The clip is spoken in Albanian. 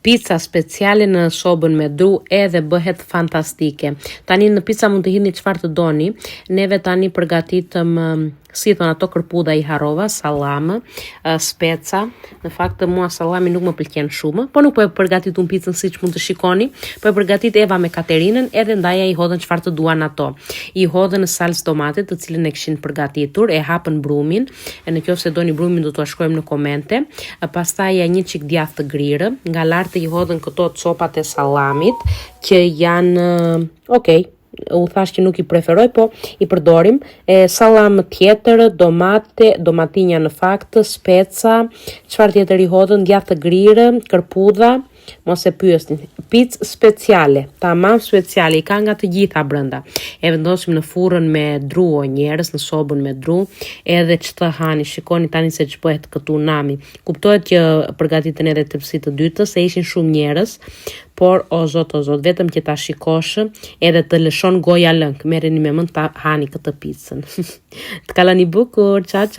Pizza speciale në sobën me dru edhe bëhet fantastike. Tani në pizza mund të hidhni çfarë të doni. Neve tani përgatitëm si thon ato kërpuda I harova, salam, speca. Në fakt mua sallami nuk më pëlqen shumë, po nuk po e përgatit unë picën siç mund të shikoni, po e përgatit Eva me Katerinën edhe ndaja I hodhën çfarë të duan ato. I hodhën salcë tomate të cilën e kishin përgatitur, e hapën brumin, e në qoftë se doni brumin do t'ua shkruajmë në komente. Pastaj një çik djathë të grirë, nga lart I hodhën këto copat e sallamit që janë okay. U thash që nuk I preferoj, po I përdorim. Salam tjetër, domatinja në fakt, speca, çfarë tjetër I hodhën, djathë të grirë, kërpudha, mos e pyesni. Picë speciale, tamam speciale, I ka nga të gjitha brenda. E vendosim në furrën me dru o njerëz, në sobën me dru, edhe ç'të hani, shikoni tani se ç'bëhet këtu nami. Kuptohet që përgatiten edhe tepsi të dytës, se ishin shumë njerëz, por o zot, vetëm që ta shikosh edhe të lëshon goja lëng. Merreni me mend ta hani këtë picën. Të kalani bukur, ciao ciao.